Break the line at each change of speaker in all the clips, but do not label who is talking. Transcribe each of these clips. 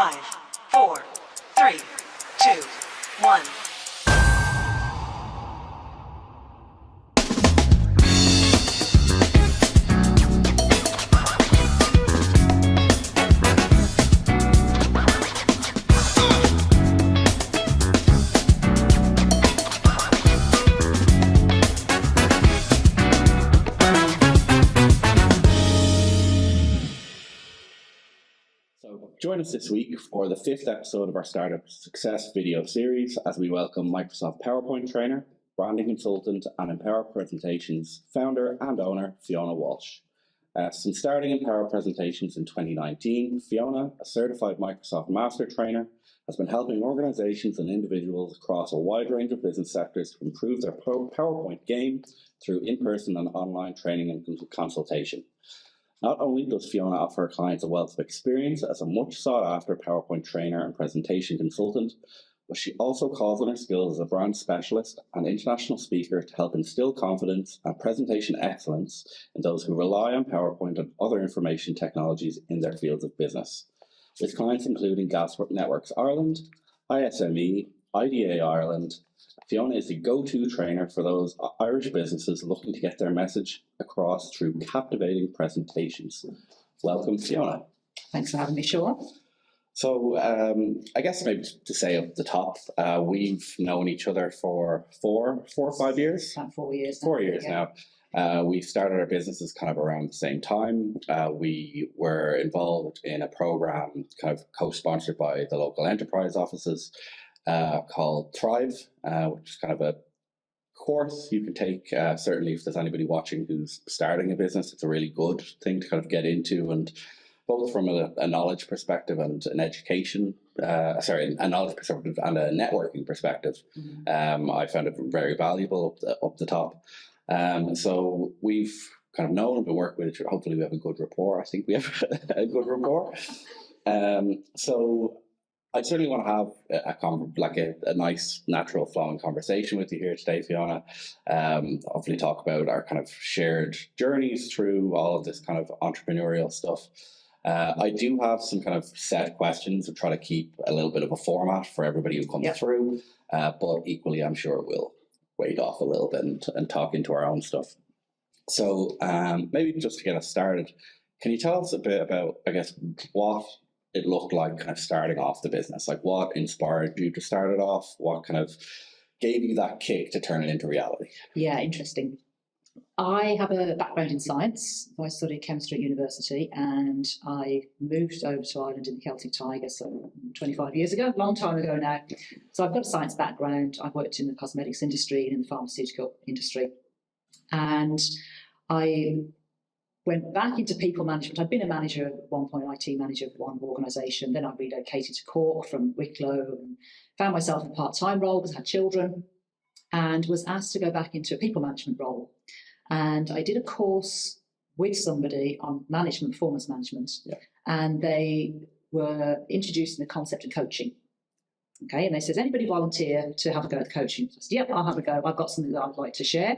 5, 4, 3, 2, 1.
Join us this week for the 5th episode of our Startup Success video series as we welcome Microsoft PowerPoint trainer, branding consultant, and Empower Presentations founder and owner, Fiona Walsh. Since starting Empower Presentations in 2019, Fiona, a certified Microsoft Master Trainer, has been helping organizations and individuals across a wide range of business sectors to improve their PowerPoint game through in-person and online training and consultation. Not only does Fiona offer her clients a wealth of experience as a much sought-after PowerPoint trainer and presentation consultant, but she also calls on her skills as a brand specialist and international speaker to help instill confidence and presentation excellence in those who rely on PowerPoint and other information technologies in their fields of business. With clients including Gas Networks Ireland, ISME, IDA Ireland, Fiona is the go-to trainer for those Irish businesses looking to get their message across through captivating presentations. Welcome, Fiona.
Thanks for having me, Sean.
So I guess maybe to say up the top, we've known each other for four or 5 years?
About 4 years.
4 years now. We started our businesses kind of around the same time. We were involved in a program kind of co-sponsored by the local enterprise offices called Thrive, which is kind of a course you can take. Certainly if there's anybody watching who's starting a business, it's a really good thing to kind of get into, and both from a knowledge perspective and an education, a knowledge perspective and a networking perspective. I found it very valuable up the top. So we've kind of known and been working with each other. Hopefully we have a good rapport. I think we have a good rapport. So I certainly want to have a nice, natural flowing conversation with you here today, Fiona. Hopefully talk about our kind of shared journeys through all of this kind of entrepreneurial stuff. I do have some kind of set questions to try to keep a little bit of a format for everybody who comes through, but equally I'm sure we'll wade off a little bit and talk into our own stuff. So maybe just to get us started, can you tell us a bit about, I guess, what it looked like kind of starting off the business? Like what inspired you to start it off? What kind of gave you that kick to turn it into reality?
Yeah, interesting. I have a background in science. I studied chemistry at university and I moved over to Ireland in the Celtic Tiger, so 25 years ago, a long time ago now. So I've got a science background. I've worked in the cosmetics industry and in the pharmaceutical industry. And I went back into people management. I'd been a manager at one point, IT manager of one organisation. Then I relocated to Cork from Wicklow and found myself in a part-time role because I had children and was asked to go back into a people management role. And I did a course with somebody on management, performance management, and they were introducing the concept of coaching. Okay, and they said, anybody volunteer to have a go at coaching? I said, yep, I'll have a go. I've got something that I'd like to share.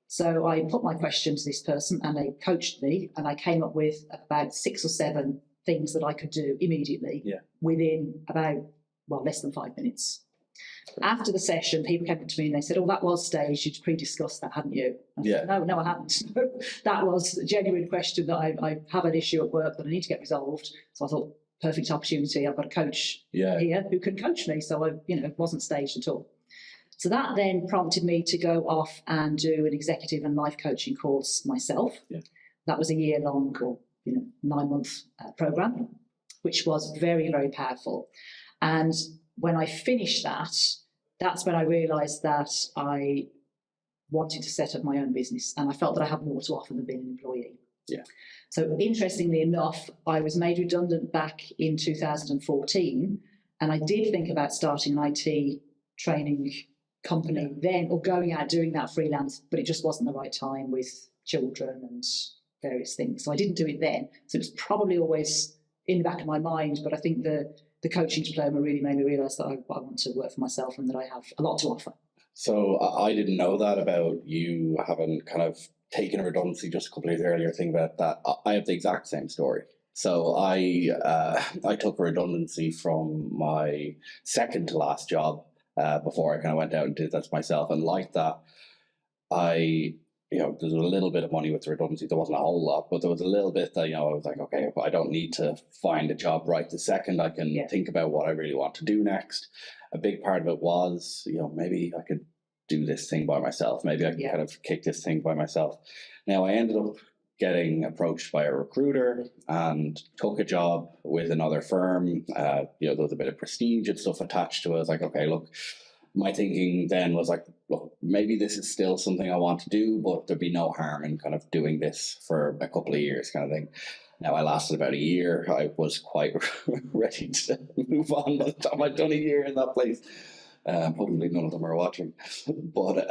So I put my question to this person and they coached me, and I came up with about 6 or 7 things that I could do immediately within about, less than 5 minutes. After the session, people came up to me and they said, that was staged. You'd pre-discussed that, hadn't you? I said, no, I hadn't. That was a genuine question that I have an issue at work that I need to get resolved. So I thought, perfect opportunity. I've got a coach here who can coach me. So it wasn't staged at all. So that then prompted me to go off and do an executive and life coaching course myself. That was a year-long or 9-month program, which was very, very powerful. And when I finished that, that's when I realised that I wanted to set up my own business, and I felt that I had more to offer than being an employee. So interestingly enough, I was made redundant back in 2014, and I did think about starting an IT training company then, or going out doing that freelance, but it just wasn't the right time with children and various things. So I didn't do it then. So it was probably always in the back of my mind, but I think the coaching diploma really made me realise that I want to work for myself and that I have a lot to offer.
So I didn't know that about you having kind of taken a redundancy just a couple of years earlier. Think about that. I have the exact same story. So I took a redundancy from my second to last job before I kind of went out and did that myself. And like that, there's a little bit of money with the redundancy. There wasn't a whole lot, but there was a little bit that, I was like, okay, I don't need to find a job right this second. I can think about what I really want to do next. A big part of it was, maybe I could do this thing by myself. Maybe I can kind of kick this thing by myself. Now, I ended up getting approached by a recruiter and took a job with another firm. There was a bit of prestige and stuff attached to it. I was like, okay, look, my thinking then was like, look, maybe this is still something I want to do, but there'd be no harm in kind of doing this for a couple of years kind of thing. Now, I lasted about a year. I was quite ready to move on by the time I'd done a year in that place. Hopefully none of them are watching. But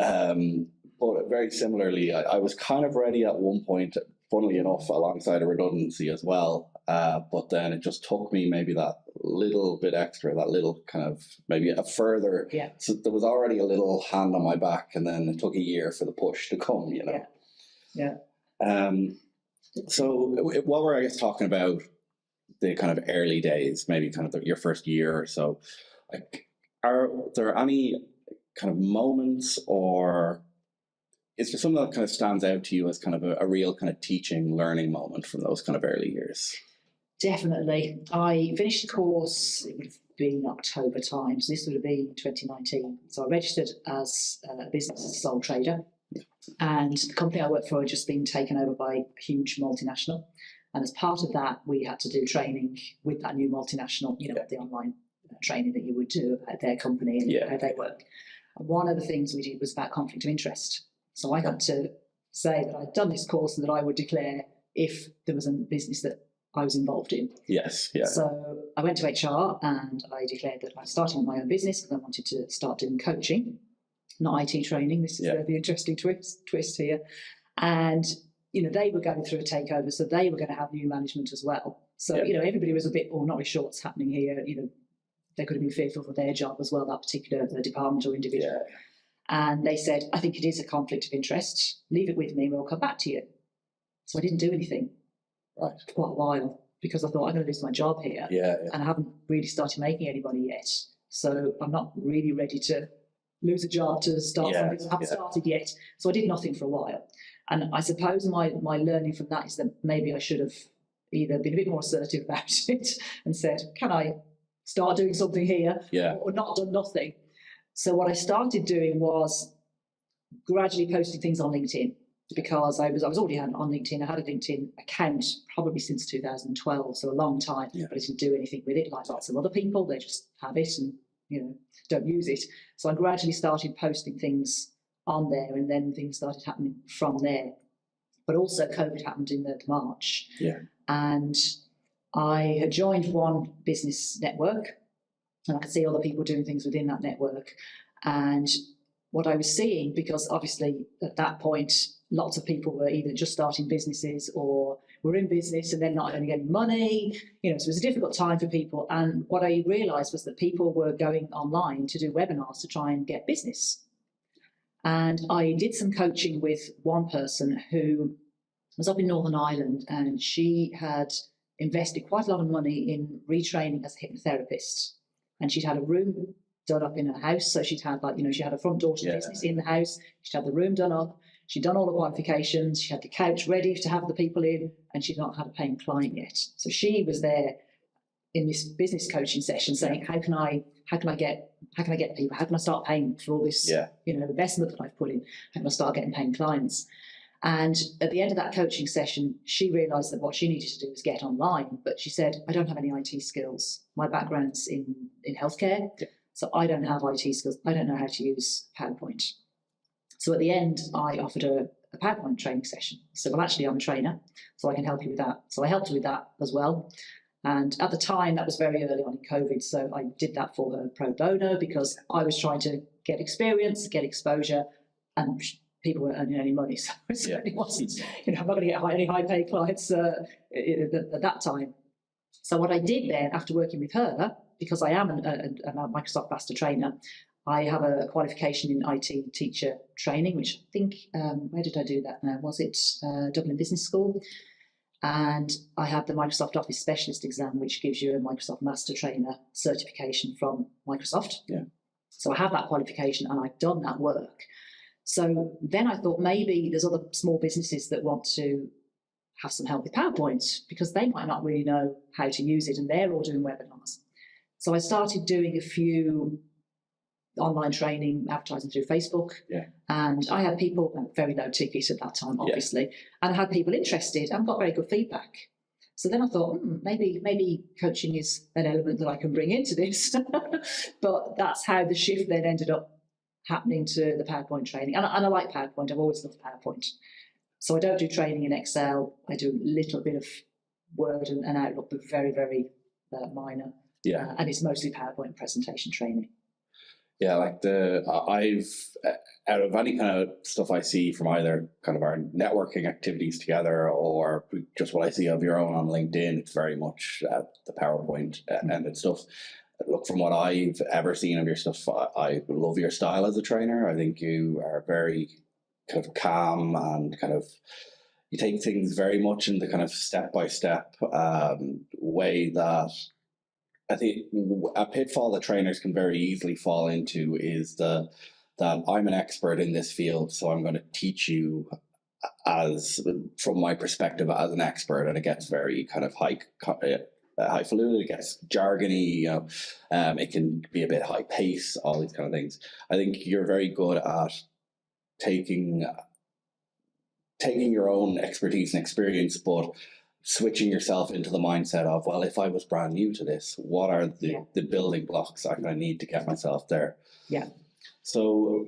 very similarly, I was kind of ready at one point, funnily enough, alongside a redundancy as well. But then it just took me maybe that little bit extra, that little kind of maybe a further.
Yeah.
So there was already a little hand on my back, and then it took a year for the push to come,
Yeah.
So what we're, I guess, talking about the kind of early days, maybe kind of your first year or so, like, are there any kind of moments, or is there something that kind of stands out to you as kind of a real kind of teaching, learning moment from those kind of early years?
Definitely. I finished the course, it would have been October time, so this would have been 2019. So I registered as a business sole trader, and the company I worked for had just been taken over by a huge multinational. And as part of that, we had to do training with that new multinational, the online training that you would do at their company and how they work. And one of the things we did was about conflict of interest. So I had to say that I'd done this course and that I would declare if there was a business that I was involved in.
Yes, yeah.
So I went to HR and I declared that I was starting my own business because I wanted to start doing coaching, not IT training. This is the interesting twist here. And, they were going through a takeover, so they were going to have new management as well. So, everybody was a bit, not really sure what's happening here. They could have been fearful for their job as well, that particular department or individual. Yeah. And they said, I think it is a conflict of interest. Leave it with me, we'll come back to you. So I didn't do anything for quite a while because I thought I'm going to lose my job here. And I haven't really started making any money yet. So I'm not really ready to lose a job to start something. I haven't started yet. So I did nothing for a while. And I suppose my learning from that is that maybe I should have either been a bit more assertive about it and said, can I start doing something here or not done nothing. So what I started doing was gradually posting things on LinkedIn because I was already on LinkedIn. I had a LinkedIn account probably since 2012, so a long time, but I didn't do anything with it like lots of other people. They just have it and, don't use it. So I gradually started posting things on there and then things started happening from there. But also COVID happened in March. And I had joined one business network and I could see other people doing things within that network. And what I was seeing, because obviously at that point, lots of people were either just starting businesses or were in business and then not only getting money, so it was a difficult time for people. And what I realised was that people were going online to do webinars to try and get business. And I did some coaching with one person who was up in Northern Ireland and she had invested quite a lot of money in retraining as a hypnotherapist. And she'd had a room done up in her house. So she'd had she had a front door to the business in the house. She'd had the room done up. She'd done all the qualifications. She had the couch ready to have the people in and she'd not had a paying client yet. So she was there in this business coaching session saying, how can I get people? How can I start paying for all this, investment that I've put in? How can I start getting paying clients? And at the end of that coaching session, she realised that what she needed to do was get online. But she said, I don't have any IT skills. My background's in healthcare, so I don't have IT skills. I don't know how to use PowerPoint. So at the end, I offered her a PowerPoint training session. So, well, actually, I'm a trainer, so I can help you with that. So I helped her with that as well. And at the time, that was very early on in COVID, so I did that for her pro bono because I was trying to get experience, get exposure, and people weren't earning any money. So it certainly wasn't, I'm not going to get any high-paid clients at that time. So what I did then, after working with her, because I am a Microsoft Master Trainer, I have a qualification in IT teacher training, which I think, where did I do that now? Was it Dublin Business School? And I have the Microsoft Office Specialist exam, which gives you a Microsoft Master Trainer certification from Microsoft.
Yeah.
So I have that qualification and I've done that work. So then I thought maybe there's other small businesses that want to have some help with PowerPoint because they might not really know how to use it and they're all doing webinars. So I started doing a few online training, advertising through Facebook.
Yeah.
And I had people, very low ticket at that time, obviously, and I had people interested and got very good feedback. So then I thought, maybe coaching is an element that I can bring into this. But that's how the shift then ended up happening to the PowerPoint training. And I like PowerPoint. I've always loved PowerPoint. So I don't do training in Excel. I do a little bit of Word and Outlook, but very, very minor.
Yeah.
And it's mostly PowerPoint presentation training.
Yeah, like I've out of any kind of stuff I see from either kind of our networking activities together or just what I see of your own on LinkedIn, it's very much the PowerPoint and it's stuff. Look, from what I've ever seen of your stuff, I love your style as a trainer. I think you are very kind of calm and kind of you take things very much in the kind of step-by-step way that I think a pitfall that trainers can very easily fall into is that I'm an expert in this field, so I'm going to teach you as from my perspective as an expert, and it gets very kind of highfalutin, it gets jargony, it can be a bit high pace, all these kind of things. I think you're very good at taking your own expertise and experience, but switching yourself into the mindset of, well, if I was brand new to this, what are the building blocks I'm going to need to get myself there?
Yeah.
So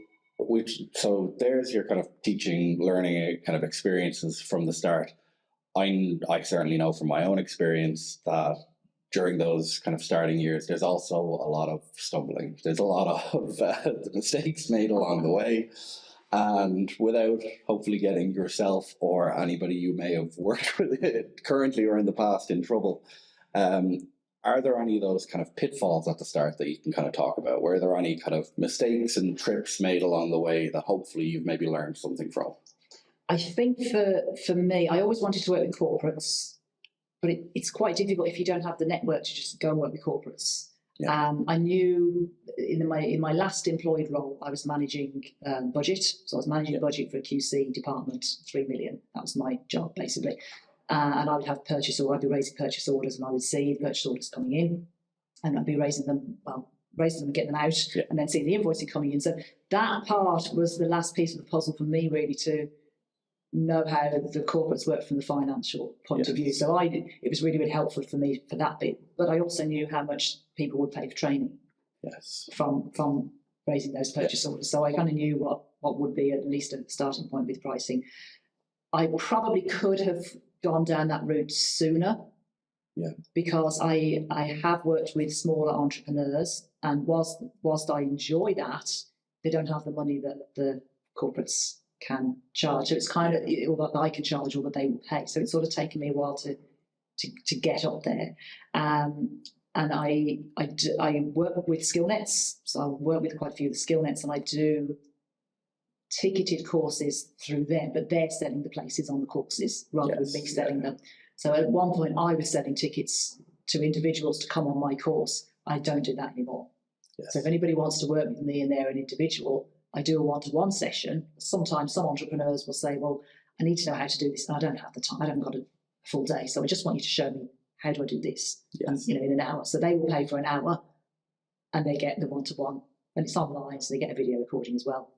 there's your kind of teaching, learning kind of experiences from the start. I certainly know from my own experience that during those kind of starting years, there's also a lot of stumbling. There's a lot of mistakes made along the way. And without hopefully getting yourself or anybody you may have worked with currently or in the past in trouble, are there any of those kind of pitfalls at the start that you can kind of talk about? Were there any kind of mistakes and trips made along the way that hopefully you've maybe learned something from?
I think for me, I always wanted to work with corporates, but it's quite difficult if you don't have the network to just go and work with corporates. Yeah. I knew in my last employed role, I was managing budget. So I was managing budget for a QC department, 3 million. That was my job, basically. And I would have I'd be raising purchase orders, and I would see the purchase orders coming in, and I'd be raising them and getting them out, and then seeing the invoicing coming in. So that part was the last piece of the puzzle for me, really, to know how the corporates work from the financial point of view. So it was really, really helpful for me for that bit. But I also knew how much people would pay for training from raising those purchase orders. So I kind of knew what would be at least a starting point with pricing. I probably could have gone down that route sooner because I have worked with smaller entrepreneurs, and whilst I enjoy that, they don't have the money that the corporates can charge. So it's kind of that I can charge or that they will pay. So it's sort of taken me a while to get up there. And I work with skill nets. So I work with quite a few of the skill nets, and I do ticketed courses through them, but they're selling the places on the courses rather than me selling them. So at one point I was selling tickets to individuals to come on my course. I don't do that anymore. Yes. So if anybody wants to work with me and they're an individual, I do a one-to-one session. Sometimes some entrepreneurs will say, well, I need to know how to do this, and I don't have the time. I haven't got a full day. So I just want you to show me, how do I do this? Yes. And, in an hour. So they will pay for an hour and they get the one-to-one. And it's online, so they get a video recording as well.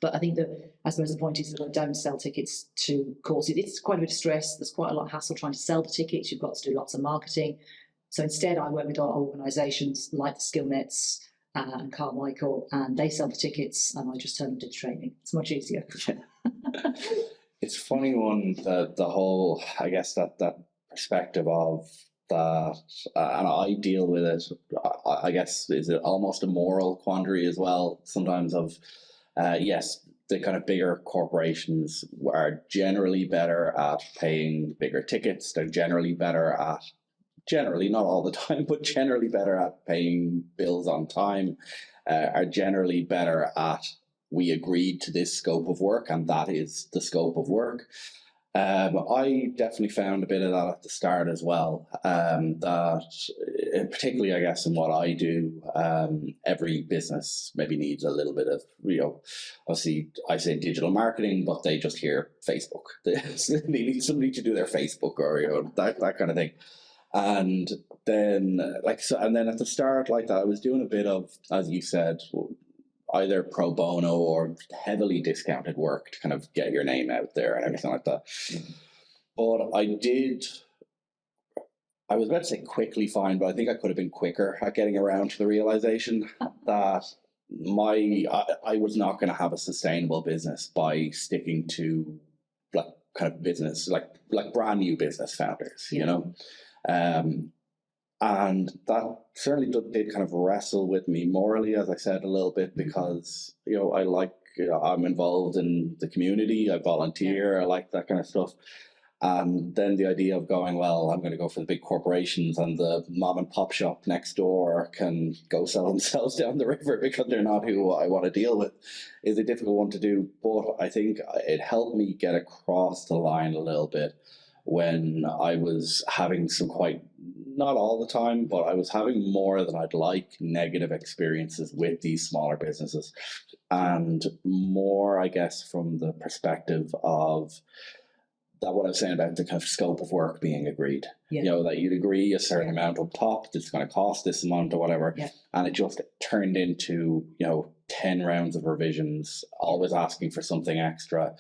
But I think that, I suppose the point is that I don't sell tickets to courses. It's quite a bit of stress. There's quite a lot of hassle trying to sell the tickets. You've got to do lots of marketing. So instead, I work with our organisations like the Skill Nets and Carmichael, and they sell the tickets, and I just turn them to the training. It's much easier.
It's funny the whole, I guess, that perspective of that, and I deal with it, I guess, is it almost a moral quandary as well, sometimes of, yes, the kind of bigger corporations are generally better at paying bigger tickets. They're generally better at, not all the time, but generally better at paying bills on time, are generally better at, we agreed to this scope of work and that is the scope of work. I definitely found a bit of that at the start as well. That particularly, I guess, in what I do, every business maybe needs a little bit of, obviously I say digital marketing, but they just hear Facebook. They need somebody to do their Facebook or that kind of thing. And then and then at the start like that, I was doing a bit of, as you said, either pro bono or heavily discounted work to kind of get your name out there and everything like that. But I was about to say quickly find, but I think I could have been quicker at getting around to the realization that I was not going to have a sustainable business by sticking to like kind of business, like brand new business founders, and that certainly did kind of wrestle with me morally, as I said, a little bit, because, I'm involved in the community, I volunteer, I like that kind of stuff. And then the idea of going, well, I'm going to go for the big corporations and the mom and pop shop next door can go sell themselves down the river because they're not who I want to deal with, is a difficult one to do. But I think it helped me get across the line a little bit when I was having some quite, not all the time, but I was having more than I'd like negative experiences with these smaller businesses. And more, I guess, from the perspective of that, what I was saying about the kind of scope of work being agreed. That you'd agree a certain amount up top that's going to cost this amount or whatever. And it just turned into, 10 rounds of revisions, always asking for something extra.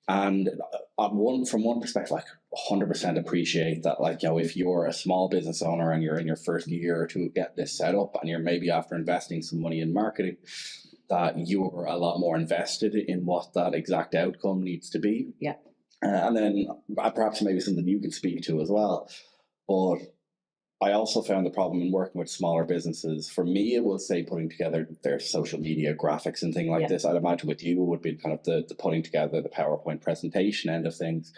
And from one perspective, 100% appreciate that, if you're a small business owner and you're in your first year or two get this set up and you're maybe after investing some money in marketing, that you're a lot more invested in what that exact outcome needs to be. And then perhaps maybe something you can speak to as well. But I also found the problem in working with smaller businesses. For me, it was, say, putting together their social media graphics and things like this. I'd imagine with you, it would be kind of the putting together the PowerPoint presentation end of things.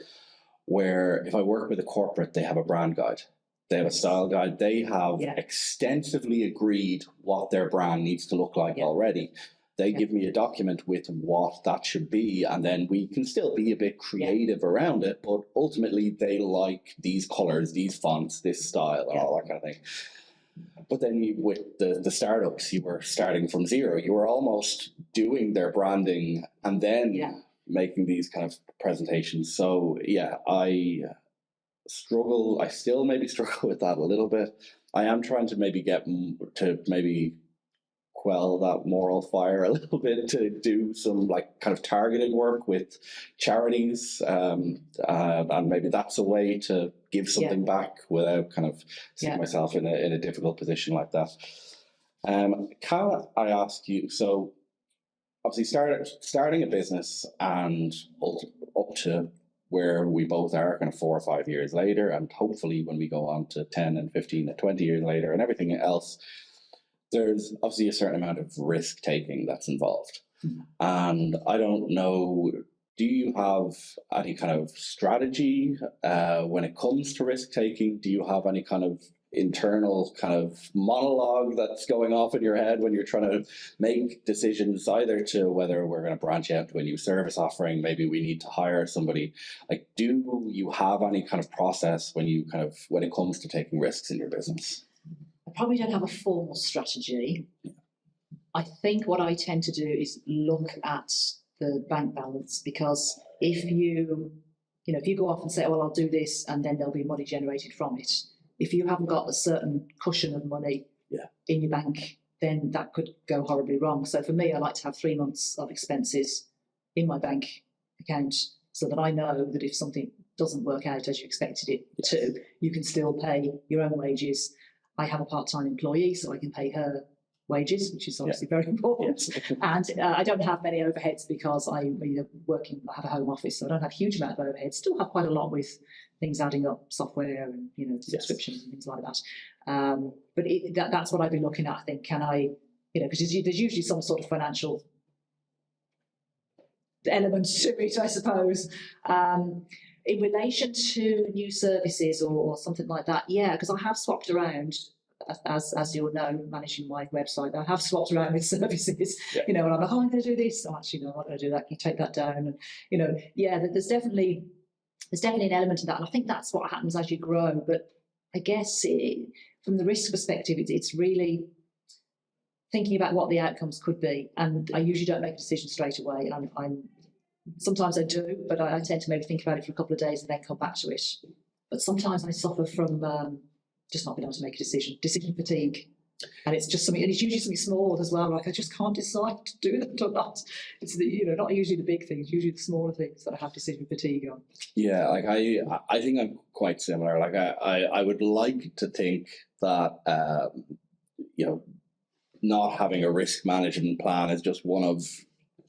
Where if I work with a corporate, they have a brand guide. They have a style guide. They have extensively agreed what their brand needs to look like already. They give me a document with what that should be, and then we can still be a bit creative around it, but ultimately they like these colors, these fonts, this style, and all that kind of thing. But then with the startups, you were starting from zero. You were almost doing their branding and then making these kind of presentations. So I struggle. I still maybe struggle with that a little bit. I am trying to maybe get to maybe quell that moral fire a little bit to do some kind of targeted work with charities, and maybe that's a way to give something back without kind of seeing myself in a difficult position like that. Can I ask you, so obviously starting a business and up to where we both are kind of 4 or 5 years later, and hopefully when we go on to 10 and 15 and 20 years later and everything else, there's obviously a certain amount of risk taking that's involved. And I don't know, do you have any kind of strategy when it comes to risk taking? Do you have any kind of internal kind of monologue that's going off in your head when you're trying to make decisions either to whether we're going to branch out to a new service offering, maybe we need to hire somebody? Do you have any kind of process when it comes to taking risks in your business?
I probably don't have a formal strategy. I think what I tend to do is look at the bank balance, because if you go off and say, well, I'll do this and then there'll be money generated from it, if you haven't got a certain cushion of money in your bank, then that could go horribly wrong. So for me, I like to have 3 months of expenses in my bank account so that I know that if something doesn't work out as you expected it to, you can still pay your own wages. I have a part-time employee, so I can pay her wages, which is obviously very important. And I don't have many overheads because I have a home office, so I don't have a huge amount of overheads. Still have quite a lot with things adding up, software and subscriptions and things like that. But that's what I'd be looking at. I think, can I, because there's usually some sort of financial element to it, I suppose. In relation to new services or something like that, because I have swapped around, as you'll know, managing my website, I have swapped around with services, and I'm I'm going to do this. Oh, actually, no, I'm not going to do that. Can you take that down? And, there's definitely there's definitely an element of that. And I think that's what happens as you grow. But I guess from the risk perspective, it's really thinking about what the outcomes could be. And I usually don't make a decision straight away. Sometimes I do, but I tend to maybe think about it for a couple of days and then come back to it. But sometimes I suffer from just not being able to make a decision fatigue. And it's just something, and it's usually something small as well. Like I just can't decide to do that or not. It's not usually the big things, usually the smaller things that I have decision fatigue on.
Yeah, like I think I'm quite similar. Like I would like to think that not having a risk management plan is just one of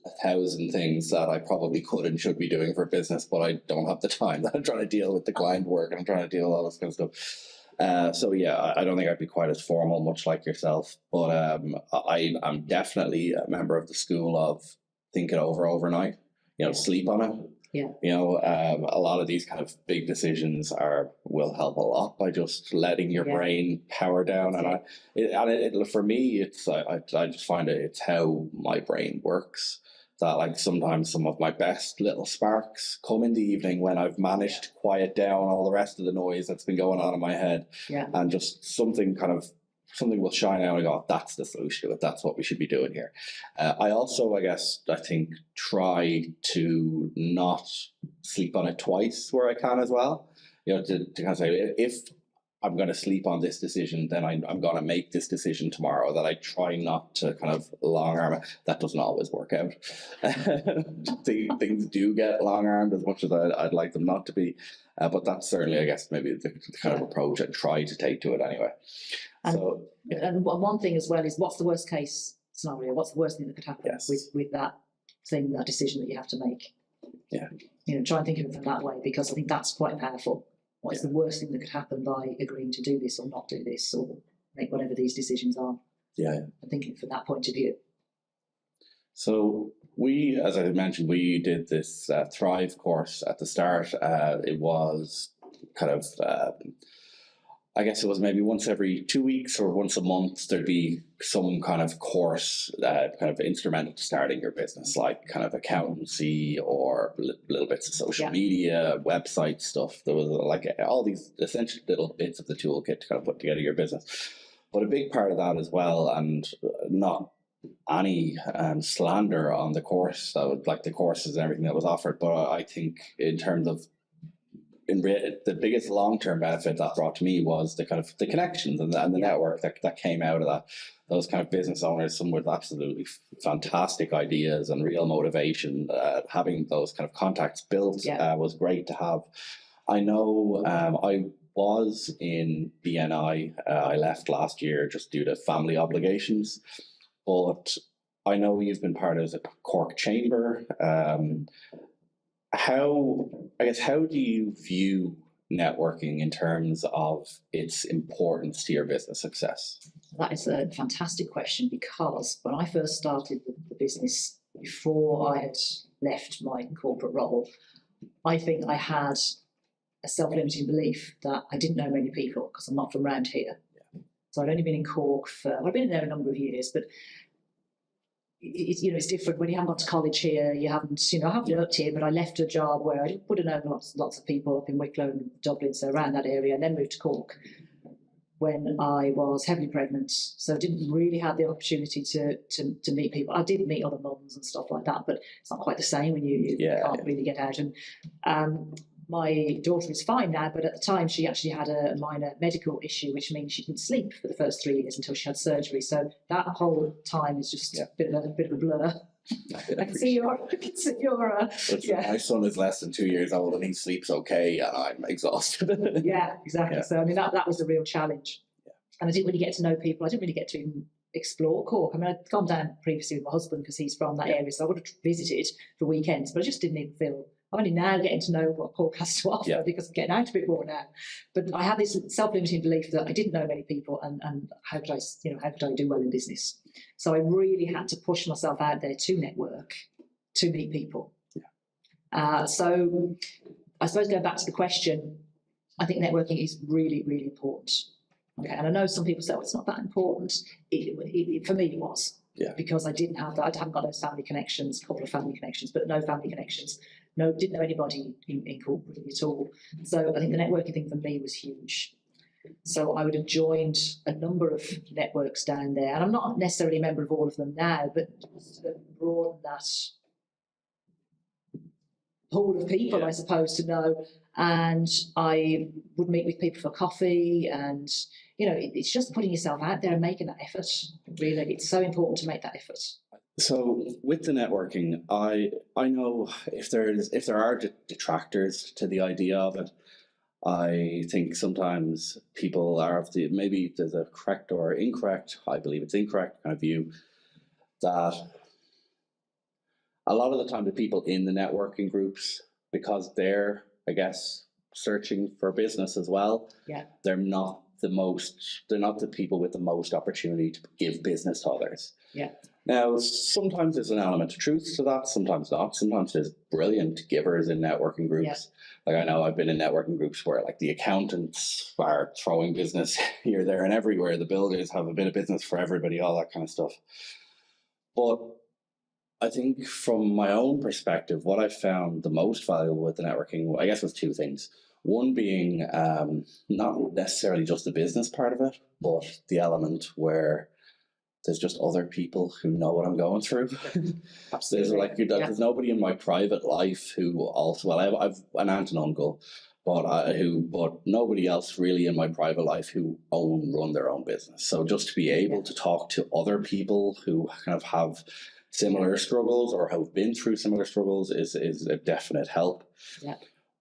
1,000 things that I probably could and should be doing for business, but I don't have the time. That I'm trying to deal with the client work and I'm trying to deal with all this kind of stuff. So yeah, I don't think I'd be quite as formal, much like yourself, but I'm definitely a member of the school of think it over overnight, sleep on it.
Yeah.
A lot of these kind of big decisions will help a lot by just letting your brain power down. And for me, it's I just find it's how my brain works. That like sometimes some of my best little sparks come in the evening when I've managed to quiet down all the rest of the noise that's been going on in my head, and just something will shine out and go, that's the solution to it. That's what we should be doing here. I also, I think, try to not sleep on it twice where I can as well. To kind of say, if I'm going to sleep on this decision, then I'm going to make this decision tomorrow. That I try not to kind of long arm it. That doesn't always work out. Things do get long armed as much as I'd like them not to be. But that's certainly, I guess, maybe the kind of approach I try to take to it anyway.
And one thing as well is, what's the worst case scenario? What's the worst thing that could happen with that decision that you have to make?
Yeah.
Try and think of it from that way, because I think that's quite powerful. What is the worst thing that could happen by agreeing to do this or not do this or make whatever these decisions are?
Yeah.
And thinking from that point of view.
So we, as I mentioned, we did this Thrive course at the start. It was kind of, I guess it was maybe once every 2 weeks or once a month, there'd be some kind of course kind of instrumental to starting your business, like kind of accountancy or little bits of social media, website stuff. There was like all these essential little bits of the toolkit to kind of put together your business. But a big part of that as well, and not any slander on the course, like the courses and everything that was offered, but I think in terms of the biggest long-term benefit that brought to me was the kind of the connections and the network that came out of that. Those kind of business owners, some with absolutely fantastic ideas and real motivation, having those kind of contacts built was great to have. I know I was in BNI. I left last year just due to family obligations, but I know you've been part of the Cork Chamber. How do you view networking in terms of its importance to your business success?
That is a fantastic question, because when I first started the business, before I had left my corporate role, I think I had a self-limiting belief that I didn't know many people because I'm not from around here. So I'd only been in Cork I've been there a number of years, but it's different when you haven't gone to college here. You haven't, I haven't worked here, but I left a job where I would have known lots of people up in Wicklow and Dublin, so around that area, and then moved to Cork when I was heavily pregnant. So I didn't really have the opportunity to meet people. I did meet other mums and stuff like that, but it's not quite the same when you can't really get out. And my daughter is fine now, but at the time she actually had a minor medical issue, which means she didn't sleep for the first 3 years until she had surgery. So that whole time is just a bit of a blur. I can see your.
My son is less than 2 years old and he sleeps okay, and I'm exhausted.
Yeah, exactly. So I mean that was a real challenge, and I didn't really get to know people. I didn't really get to even explore Cork. I mean, I'd gone down previously with my husband because he's from that area, so I would have visited for weekends, but I just didn't even feel. I'm only now getting to know what Cork has to offer because I'm getting out a bit more now. But I had this self-limiting belief that I didn't know many people, and how could I do well in business? So I really had to push myself out there to network, to meet people. So I suppose going back to the question, I think networking is really, really important. Okay, and I know some people say, it's not that important. For me, it was. Because I didn't have that. I haven't got those family connections, a couple of family connections, but no family connections. didn't know anybody in corporate at all. So I think the networking thing for me was huge. So I would have joined a number of networks down there, and I'm not necessarily a member of all of them now, but just to broaden that pool of people, I suppose, to know. And I would meet with people for coffee, and it's just putting yourself out there and making that effort. Really, it's so important to make that effort.
So with the networking, I know if there are detractors to the idea of it, I think sometimes people are of the, maybe there's a correct or incorrect, I believe it's incorrect kind of view, that a lot of the time the people in the networking groups, because they're, I guess, searching for business as well, they're not the people with the most opportunity to give business to others. Now, sometimes there's an element of truth to that, sometimes not. Sometimes there's brilliant givers in networking groups. Like I know I've been in networking groups where like the accountants are throwing business here, there and everywhere. The builders have a bit of business for everybody, all that kind of stuff. But I think from my own perspective, what I found the most valuable with the networking, I guess, was two things. One being not necessarily just the business part of it, but the element where there's just other people who know what I'm going through. There's nobody in my private life who also, well, I've an aunt and uncle, but nobody else really in my private life who run their own business. So just to be able to talk to other people who kind of have similar struggles or have been through similar struggles is a definite help.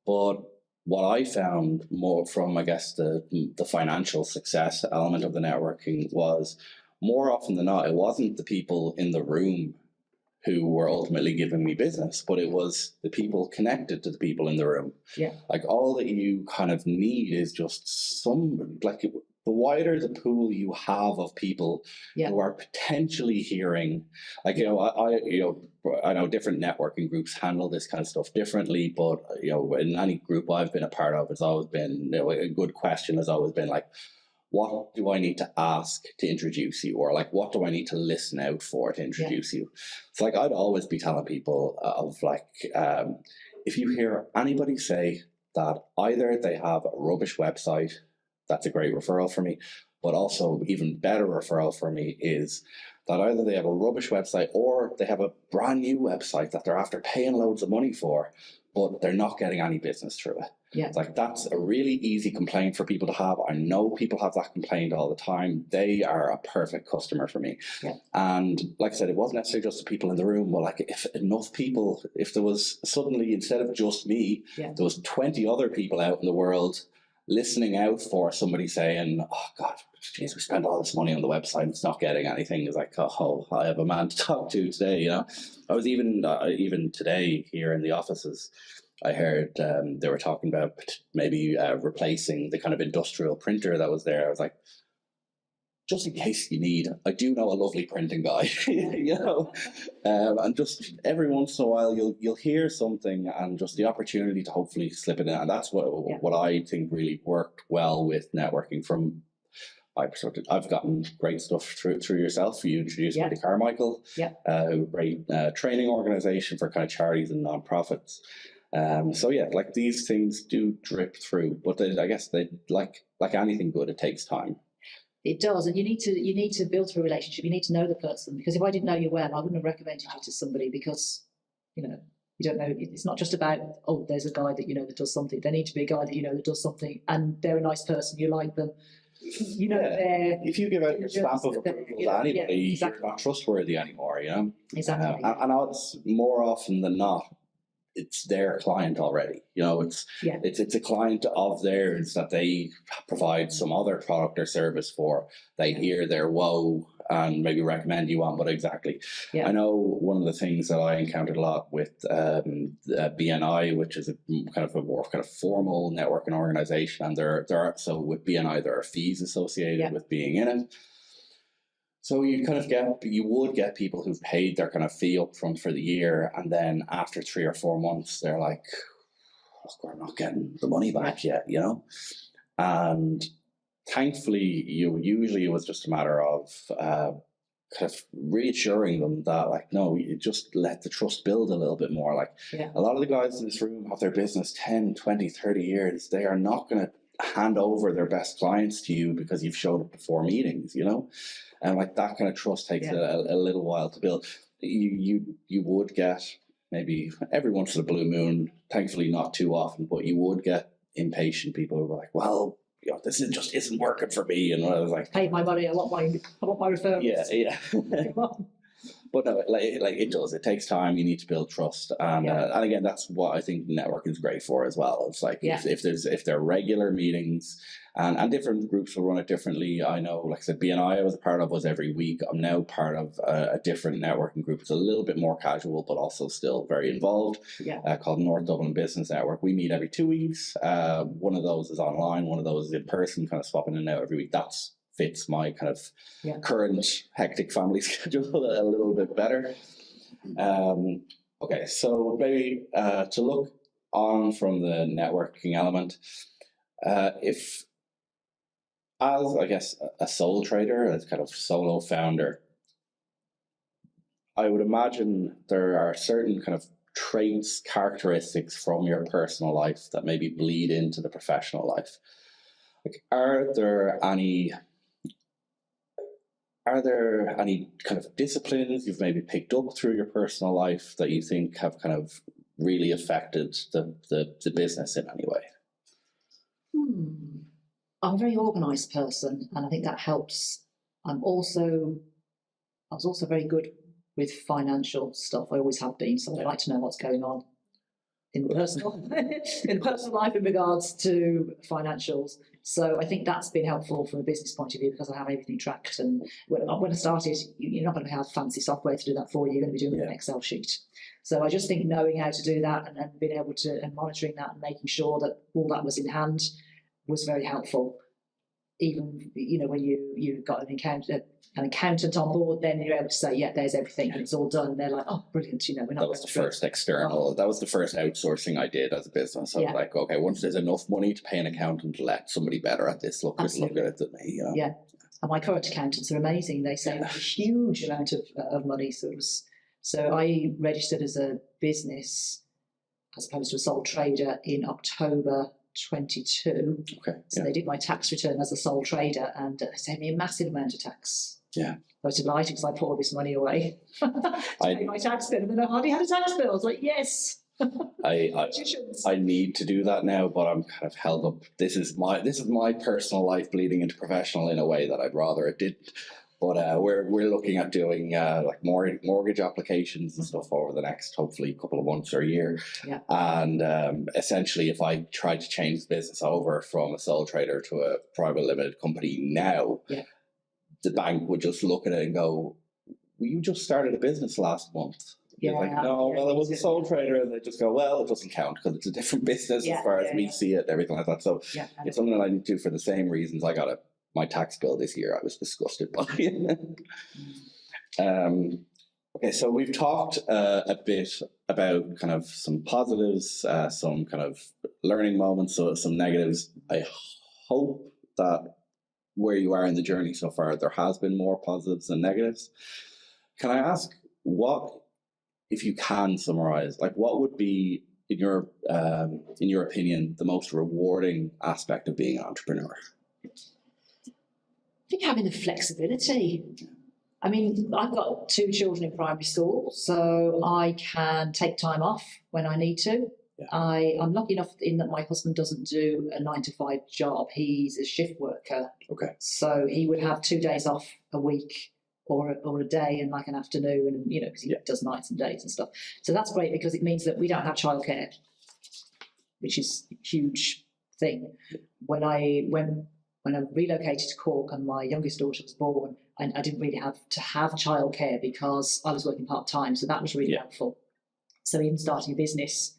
But what I found more from, I guess, the financial success element of the networking was, more often than not, it wasn't the people in the room who were ultimately giving me business, but it was the people connected to the people in the room. Like all that you kind of need is just the wider the pool you have of people who are potentially hearing, like, I know different networking groups handle this kind of stuff differently, but, in any group I've been a part of, it's always been, a good question has always been like, what do I need to ask to introduce you? Or like, what do I need to listen out for to introduce you? It's like, I'd always be telling people of like, if you hear anybody say that either they have a rubbish website, that's a great referral for me. But also even better referral for me is that either they have a rubbish website or they have a brand new website that they're after paying loads of money for, but they're not getting any business through it. It's like, that's a really easy complaint for people to have. I know people have that complaint all the time. They are a perfect customer for me. And like I said, it wasn't necessarily just the people in the room, but like if enough people, if there was suddenly, instead of just me, there was 20 other people out in the world listening out for somebody saying, oh God, geez, we spent all this money on the website, it's not getting anything. It's like, oh, I have a man to talk to today. I was even today here in the offices, I heard they were talking about maybe replacing the kind of industrial printer that was there. I was like, just in case you need, I do know a lovely printing guy, and just every once in a while you'll hear something, and just the opportunity to hopefully slip it in. And that's what I think really worked well with networking. From my perspective, I've gotten great stuff through yourself. You introduced me to Carmichael, a great training organization for kind of charities and non-profits. So like these things do drip through, but I guess they like anything good, it takes time.
It does, and you need to build a relationship. You need to know the person, because if I didn't know you well, I wouldn't have recommended you to somebody, because you don't know. It's not just about, oh, there's a guy that that does something. There needs to be a guy that that does something, and they're a nice person. You like them. They're.
If you give out your stamp of approval to anybody, you're not trustworthy anymore.
Exactly.
And odds more often than not, it's their client already. It's a client of theirs that they provide some other product or service for. They hear their woe and maybe recommend you on, but exactly. I know one of the things that I encountered a lot with BNI, which is a kind of a more kind of formal networking organization, and there are, so with BNI there are fees associated with being in it. So you would get people who've paid their kind of fee up front for the year, and then after 3 or 4 months, they're like, look, we're not getting the money back yet, And thankfully, usually it was just a matter of kind of reassuring them that, like, no, you just let the trust build a little bit more. Like, a lot of the guys in this room have their business 10, 20, 30 years. They are not going to hand over their best clients to you because you've showed up to 4 meetings, you know? And like that kind of trust takes a little while to build. You would get maybe every once in a blue moon, thankfully not too often, but you would get impatient people who were like, well, you know, this just isn't working for me. And I was like,
pay my money, I want my referrals.
Yeah. But no, like it does. It takes time. You need to build trust, and again, that's what I think networking is great for as well. It's like if there are regular meetings, and different groups will run it differently. I know, like I said, BNI I was a part of was every week. I'm now part of a different networking group. It's a little bit more casual, but also still very involved. Called North Dublin Business Network. We meet every 2 weeks. One of those is online. One of those is in person. Kind of swapping in and out every week. That's fits my kind of current hectic family schedule a little bit better. Okay, so maybe to look on from the networking element, if as I guess a sole trader, as kind of solo founder, I would imagine there are certain kind of traits, characteristics from your personal life that maybe bleed into the professional life. Like, are there any kind of disciplines you've maybe picked up through your personal life that you think have kind of really affected the business in any way?
I'm a very organised person, and I think that helps. I was also very good with financial stuff. I always have been, so I like to know what's going on in the personal life in regards to financials. So I think that's been helpful from a business point of view because I have everything tracked. And when I started, you're not going to have fancy software to do that for you. You're going to be doing it with an Excel sheet. So I just think knowing how to do that and being able to, and monitoring that and making sure that all that was in hand was very helpful. Even, you know, when you've got an accountant on board, then you're able to say, yeah, there's everything, and it's all done. And they're like, oh, brilliant, you know, we're not.
That was the first external. That was the first outsourcing I did as a business. I was like, okay, once there's enough money to pay an accountant, let somebody better at this look at it than me. You know?
Yeah, and my current accountants are amazing. They save a huge amount of money. So I registered as a business as opposed to a sole trader in October 22.
Okay.
So they did my tax return as a sole trader and saved me a massive amount of tax.
Yeah.
I was delighted because I put all this money away to pay my tax bill, and then I hardly had a tax bill. I was like, yes.
I need to do that now, but I'm kind of held up. This is my personal life bleeding into professional in a way that I'd rather it didn't. But we're looking at doing like mortgage applications and stuff over the next, hopefully, couple of months or a year.
Yeah.
And essentially, if I tried to change the business over from a sole trader to a private limited company now, the bank would just look at it and go, well, you just started a business last month. You're like, no, well, it was a sole trader. And they just go, well, it doesn't count because it's a different business as far as we see it and everything like that. So it's something that I need to do for the same reasons I got my tax bill this year. I was disgusted by it. Okay, so we've talked a bit about kind of some positives, some kind of learning moments, so some negatives. I hope that where you are in the journey so far, there has been more positives than negatives. Can I ask what, if you can summarize, like what would be, in your opinion, the most rewarding aspect of being an entrepreneur?
I think having the flexibility. I mean, I've got 2 children in primary school, so I can take time off when I need to. Yeah. I'm lucky enough in that my husband doesn't do a 9-to-5 job. He's a shift worker.
Okay.
So he would have 2 days off a week or a day and like an afternoon, and, you know, because he does nights and days and stuff. So that's great because it means that we don't have childcare, which is a huge thing. When I relocated to Cork and my youngest daughter was born, and I didn't really have to have childcare because I was working part-time, so that was really helpful. So even starting a business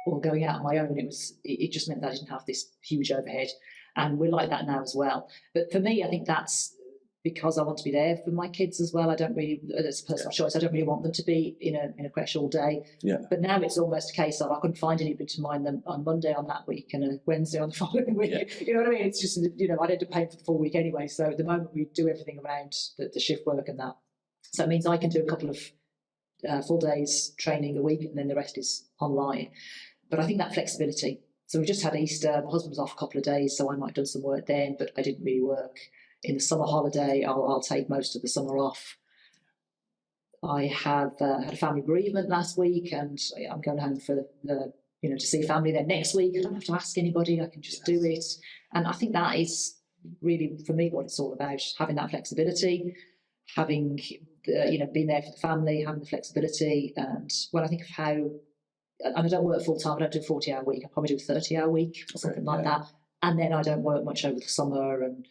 or going out on my own, it just meant that I didn't have this huge overhead, and we're like that now as well. But for me, I think that's because I want to be there for my kids as well. I don't really, it's a personal choice, I don't really want them to be in a creche all day. Yeah. But now it's almost a case of I couldn't find anybody to mind them on Monday on that week and a Wednesday on the following week. Yeah. You know what I mean? It's just, you know, I'd end up paying for the full week anyway. So at the moment we do everything around the shift work and that. So it means I can do a couple of full days training a week, and then the rest is online. But I think that flexibility. So we just had Easter. My husband was off a couple of days, so I might have done some work then, but I didn't really work. In the summer holiday, I'll take most of the summer off. I have had a family bereavement last week, and I'm going home for to see family then next week. I don't have to ask anybody. I can just do it. And I think that is really, for me, what it's all about, having that flexibility, having being there for the family, having the flexibility. And when I think of how, and I don't work full time, I don't do a 40-hour week, I probably do a 30-hour week or something like that. And then I don't work much over the summer, and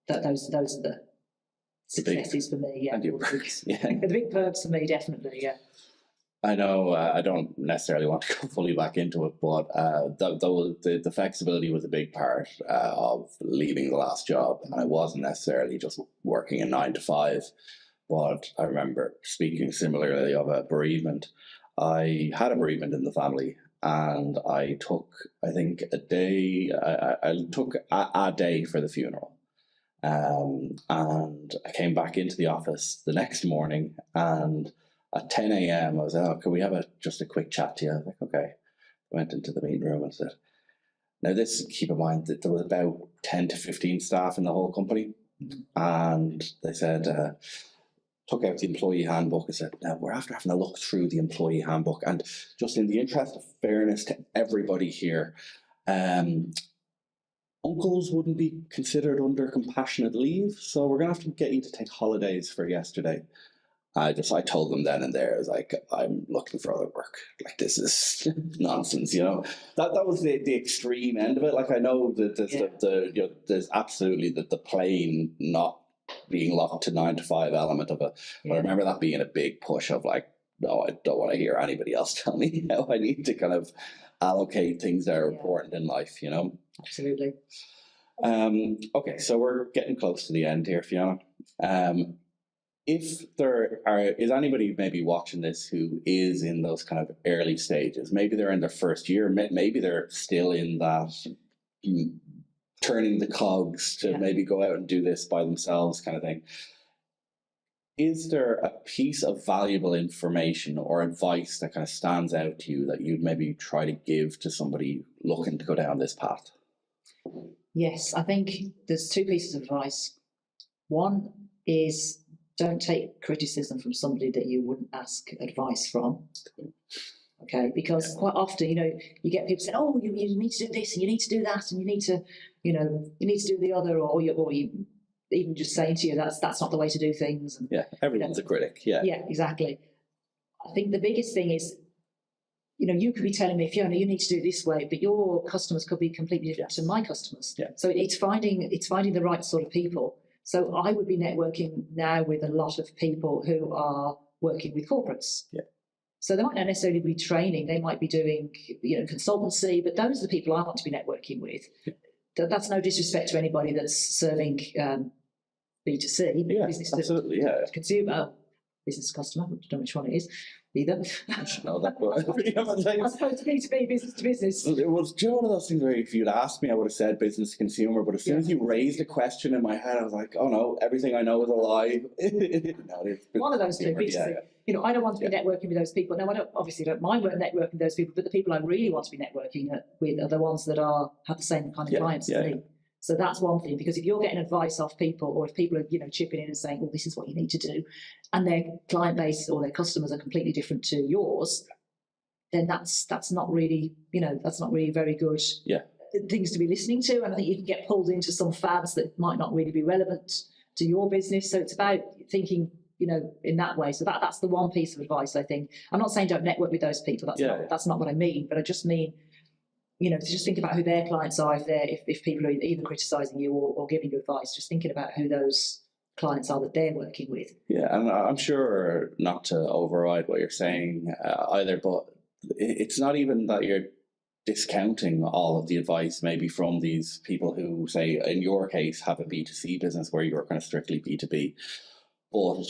those are the successes for me. Yeah, the big perks for me, definitely. Yeah.
I know I don't necessarily want to go fully back into it, but the flexibility was a big part of leaving the last job. And I wasn't necessarily just working a 9 to 5, but I remember speaking similarly of a bereavement. I had a bereavement in the family, and I took, I think, a day. I took a day for the funeral. And I came back into the office the next morning, and at 10 a.m. I was like, can we have just a quick chat to you? I was like, okay. I went into the meeting room and said, now this, keep in mind that there was about 10 to 15 staff in the whole company. And they said, took out the employee handbook and said, now we're after having a look through the employee handbook. And just in the interest of fairness to everybody here, uncles wouldn't be considered under compassionate leave, so we're gonna have to get you to take holidays for yesterday. I told them then and there, I was like, I'm looking for other work. Like, this is nonsense, That was the extreme end of it. Like, I know that there's there's absolutely the plain not being locked to 9 to 5 element of it. But I remember that being a big push of like, no, I don't want to hear anybody else tell me how I need to kind of allocate things that are important in life,
Absolutely.
Okay, so we're getting close to the end here, Fiona. If there is anybody maybe watching this who is in those kind of early stages, maybe they're in their first year, maybe they're still in that turning the cogs to maybe go out and do this by themselves kind of thing. Is there a piece of valuable information or advice that kind of stands out to you that you'd maybe try to give to somebody looking to go down this path?
Yes, I think there's 2 pieces of advice. One is, don't take criticism from somebody that you wouldn't ask advice from. Okay, because quite often, you get people saying, "Oh, you need to do this and you need to do that and you need to, you need to do the other," or you even just saying to you that's not the way to do things. And,
everyone's a critic. Yeah,
exactly. I think the biggest thing is, you could be telling me, Fiona, you need to do it this way, but your customers could be completely different to my customers.
Yeah.
So it's finding the right sort of people. So I would be networking now with a lot of people who are working with corporates.
Yeah.
So they might not necessarily be training, they might be doing, consultancy, but those are the people I want to be networking with. Yeah. That's no disrespect to anybody that's serving B2C, business to consumer, business to customer, I don't know which one it is either.
I should know that. But
I suppose B2B, business to business.
It was one of those things where if you'd asked me, I would have said business to consumer. But as soon as you raised a question in my head, I was like, oh no, everything I know is a lie.
One of those 2 pieces. I don't want to be networking with those people. Now, I don't mind networking with those people, but the people I really want to be networking with are the ones that have the same kind of clients as me. So that's one thing, because if you're getting advice off people, or if people are, chipping in and saying, "Oh, this is what you need to do," and their client base or their customers are completely different to yours, then that's not really, that's not really very good things to be listening to. And I think you can get pulled into some fads that might not really be relevant to your business. So it's about thinking, in that way. So that's the one piece of advice, I think. I'm not saying don't network with those people. That's not what I mean. But I just mean, to just think about who their clients are, if people are either criticising you or giving you advice, just thinking about who those clients are that they're working with.
Yeah, and I'm sure, not to override what you're saying either, but it's not even that you're discounting all of the advice maybe from these people who, say, in your case, have a B2C business where you're kind of strictly B2B. But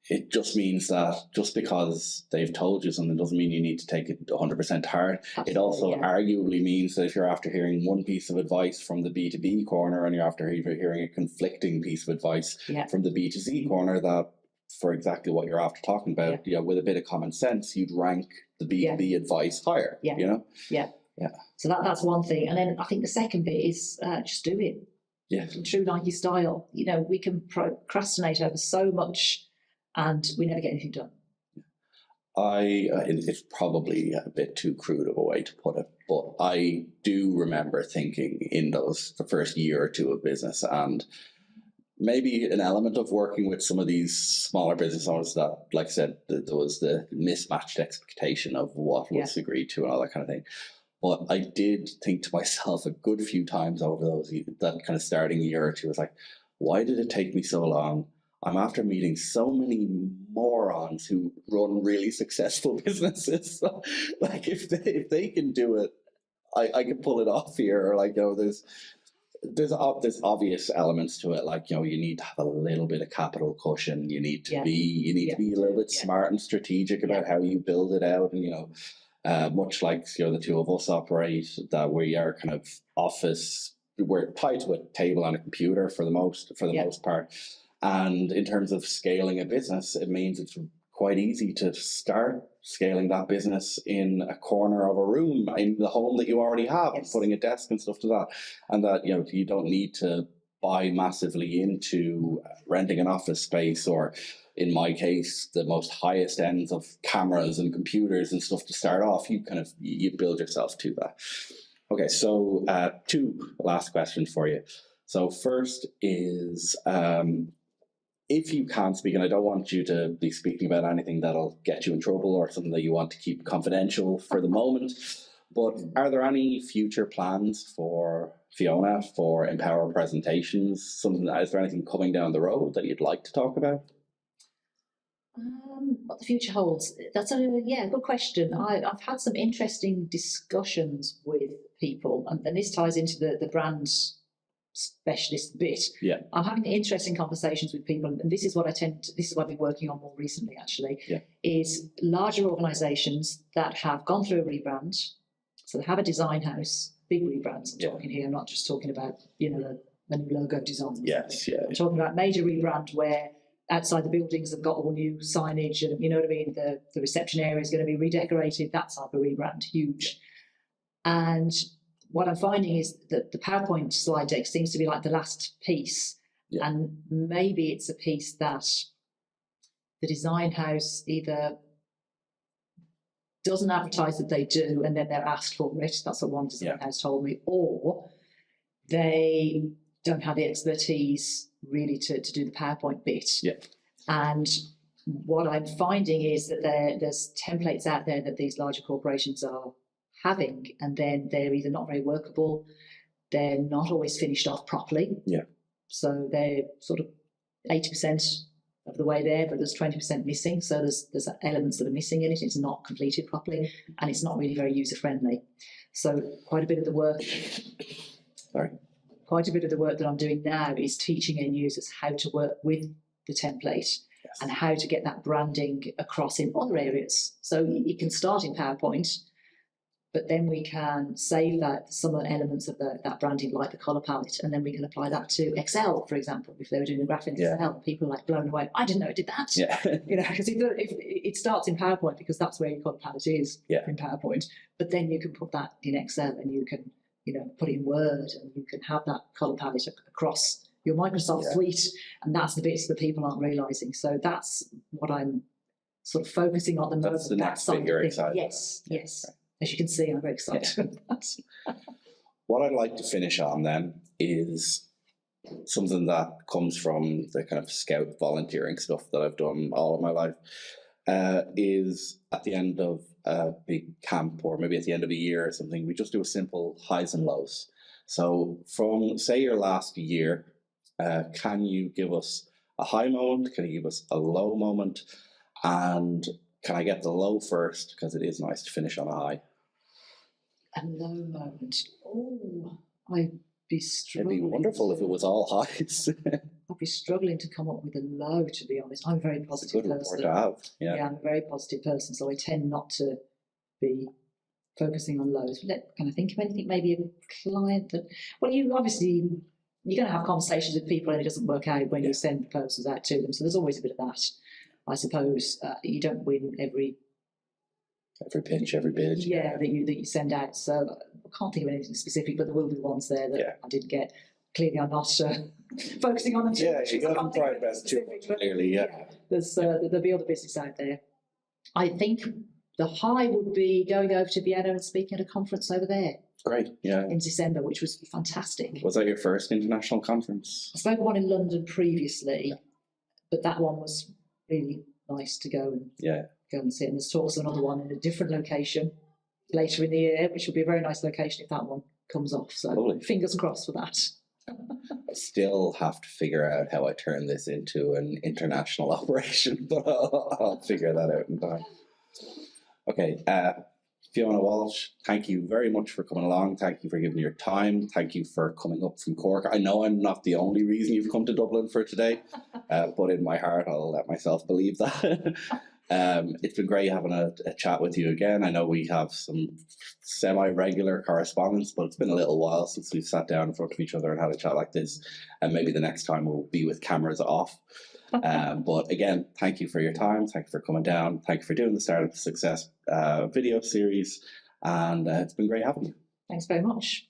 it just means that just because they've told you something doesn't mean you need to take it 100% to heart. Absolutely, it also arguably means that if you're after hearing one piece of advice from the B2B corner and you're after hearing a conflicting piece of advice from the B2C corner, that for exactly what you're after talking about, with a bit of common sense, you'd rank the B2B advice higher,
Yeah. So that's one thing. And then I think the second bit is just do it.
Yeah.
True Nike style. We can procrastinate over so much and we never get anything done.
It's probably a bit too crude of a way to put it, but I do remember thinking in the first year or two of business, and maybe an element of working with some of these smaller business owners that, like I said, there was the mismatched expectation of what was agreed to and all that kind of thing. But I did think to myself a good few times over that kind of starting year or two, was like, why did it take me so long? I'm after meeting so many morons who run really successful businesses. So, like, if they can do it, I can pull it off here. Or there's obvious elements to it. Like, you need to have a little bit of capital cushion. You need to be a little bit smart and strategic about how you build it out. And much like the two of us operate, that we are kind of office. We're tied to a table and a computer for the most part. And in terms of scaling a business, it means it's quite easy to start scaling that business in a corner of a room in the home that you already have, and putting a desk and stuff to that. And that, you don't need to buy massively into renting an office space, or in my case, the most highest ends of cameras and computers and stuff to start off. You build yourself to that. Okay, so two last questions for you. So first is, if you can't speak, and I don't want you to be speaking about anything that'll get you in trouble or something that you want to keep confidential for the moment, but are there any future plans for Fiona for Empower presentations? Is there anything coming down the road that you'd like to talk about?
What the future holds? That's a good question. I've had some interesting discussions with people, and this ties into the brand specialist bit.
Yeah.
I'm having interesting conversations with people, and this is what this is what I've been working on more recently, actually, is larger organisations that have gone through a rebrand. So they have a design house, big rebrands I'm talking here. I'm not just talking about, a new logo design.
Yes, yeah.
I'm talking about major rebrand where outside the buildings have got all new signage, and you know what I mean, the reception area is going to be redecorated, that type of rebrand, huge. And what I'm finding is that the PowerPoint slide deck seems to be like the last piece. Yeah. And maybe it's a piece that the design house either doesn't advertise that they do, and then they're asked for it. That's what one design house told me. Or they don't have the expertise really to do the PowerPoint bit.
Yeah.
And what I'm finding is that there's templates out there that these larger corporations are having, and then they're either not very workable, they're not always finished off properly.
Yeah.
So they're sort of 80% of the way there, but there's 20% missing. So there's elements that are missing in it. It's not completed properly, and it's not really very user friendly. So quite a bit of the work that I'm doing now is teaching end users how to work with the template and how to get that branding across in other areas. So you can start in PowerPoint, but then we can save some of the elements of that branding, like the colour palette, and then we can apply that to Excel, for example. If they were doing the graph in Excel, people are like blown away. I didn't know it did that.
Yeah.
Because if it starts in PowerPoint, because that's where your colour palette is in PowerPoint. But then you can put that in Excel, and you can put it in Word, and you can have that colour palette across your Microsoft suite, and that's the bits that people aren't realising. So that's what I'm sort of focusing on the most.
That's the next bit you're excited about.
Yes. As you can see, I'm very excited.
What I'd like to finish on then is something that comes from the kind of scout volunteering stuff that I've done all of my life, is at the end of a big camp, or maybe at the end of a year or something, we just do a simple highs and lows. So from, say, your last year, can you give us a high moment? Can you give us a low moment? And can I get the low first? Because it is nice to finish on a high.
A low moment. Oh, I'd be struggling.
It'd be wonderful if it was all highs.
I'd be struggling to come up with a low, to be honest. I'm a very positive person.
It's a good report to have.
Yeah, I'm a very positive person, so I tend not to be focusing on lows. Can I think of anything? Maybe a client that... Well, you're going to have conversations with people and it doesn't work out when you send proposals out to them, so there's always a bit of that. I suppose you don't win every
pitch, every bid.
that you send out. So I can't think of anything specific, but there will be ones there that I didn't get. Clearly, I'm not focusing on them too much.
You haven't tried best too much, clearly,
there'll be other business out there. I think the high would be going over to Vienna and speaking at a conference over there.
Great, yeah.
In December, which was fantastic.
Was that your first international conference?
I spoke at one in London previously, but that one was really nice to go and see. And there's talks of another one in a different location later in the year, which will be a very nice location if that one comes off. So fingers crossed for that.
I still have to figure out how I turn this into an international operation, but I'll figure that out in time. Okay, Fiona Walsh, thank you very much for coming along. Thank you for giving your time. Thank you for coming up from Cork. I know I'm not the only reason you've come to Dublin for today, but in my heart, I'll let myself believe that. It's been great having a chat with you again. I know we have some semi-regular correspondence, but it's been a little while since we've sat down in front of each other and had a chat like this. And maybe the next time we'll be with cameras off. But again, thank you for your time. Thank you for coming down. Thank you for doing the Startup Success video series. And it's been great having you.
Thanks very much.